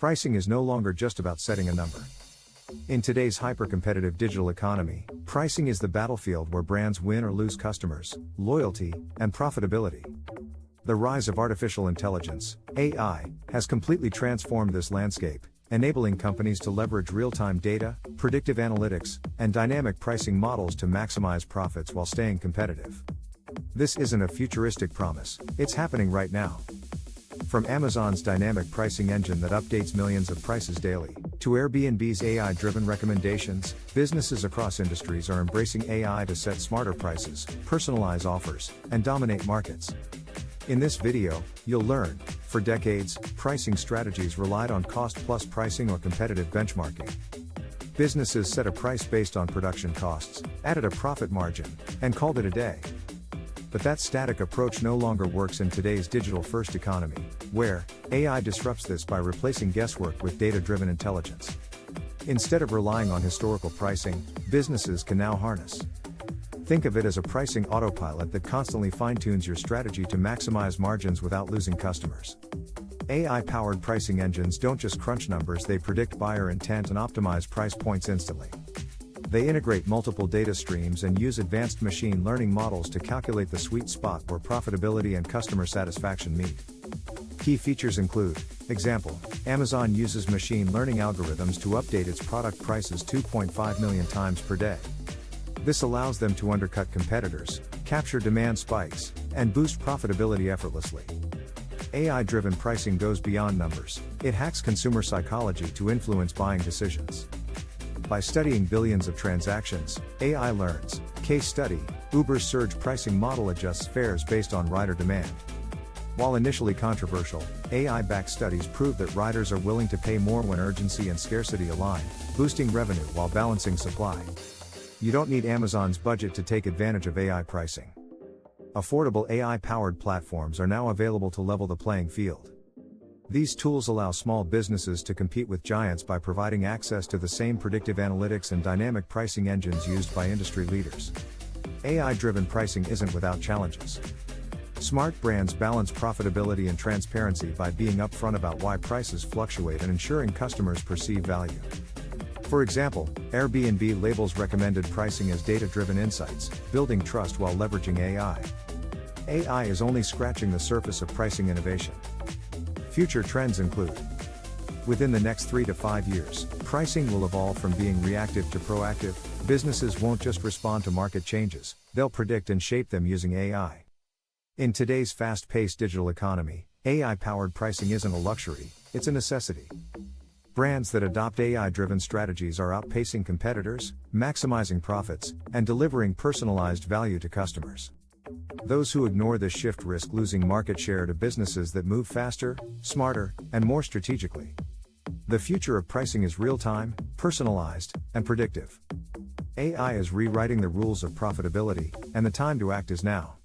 Pricing is no longer just about setting a number. In today's hyper-competitive digital economy, pricing is the battlefield where brands win or lose customers, loyalty, and profitability. The rise of artificial intelligence, AI, has completely transformed this landscape, enabling companies to leverage real-time data, predictive analytics, and dynamic pricing models to maximize profits while staying competitive. This isn't a futuristic promise, it's happening right now. From Amazon's dynamic pricing engine that updates millions of prices daily, to Airbnb's AI-driven recommendations, businesses across industries are embracing AI to set smarter prices, personalize offers, and dominate markets. In this video, you'll learn, for decades, pricing strategies relied on cost-plus pricing or competitive benchmarking. Businesses set a price based on production costs, added a profit margin, and called it a day. But that static approach no longer works in today's digital-first economy, where AI disrupts this by replacing guesswork with data-driven intelligence. Instead of relying on historical pricing, businesses can now harness. Think of it as a pricing autopilot that constantly fine-tunes your strategy to maximize margins without losing customers. AI-powered pricing engines don't just crunch numbers, they predict buyer intent and optimize price points instantly. They integrate multiple data streams and use advanced machine learning models to calculate the sweet spot where profitability and customer satisfaction meet. Key features include: example, Amazon uses machine learning algorithms to update its product prices 2.5 million times per day. This allows them to undercut competitors, capture demand spikes, and boost profitability effortlessly. AI-driven pricing goes beyond numbers, it hacks consumer psychology to influence buying decisions. By studying billions of transactions, AI learns. Case study, Uber's surge pricing model adjusts fares based on rider demand. While initially controversial, AI-backed studies prove that riders are willing to pay more when urgency and scarcity align, boosting revenue while balancing supply. You don't need Amazon's budget to take advantage of AI pricing. Affordable AI-powered platforms are now available to level the playing field. These tools allow small businesses to compete with giants by providing access to the same predictive analytics and dynamic pricing engines used by industry leaders. AI-driven pricing isn't without challenges. Smart brands balance profitability and transparency by being upfront about why prices fluctuate and ensuring customers perceive value. For example, Airbnb labels recommended pricing as data-driven insights, building trust while leveraging AI. AI is only scratching the surface of pricing innovation. Future trends include: within the next 3 to 5 years, pricing will evolve from being reactive to proactive. Businesses won't just respond to market changes, they'll predict and shape them using AI. In today's fast-paced digital economy, AI-powered pricing isn't a luxury, it's a necessity. Brands that adopt AI-driven strategies are outpacing competitors, maximizing profits, and delivering personalized value to customers. Those who ignore this shift risk losing market share to businesses that move faster, smarter, and more strategically. The future of pricing is real-time, personalized, and predictive. AI is rewriting the rules of profitability, and the time to act is now.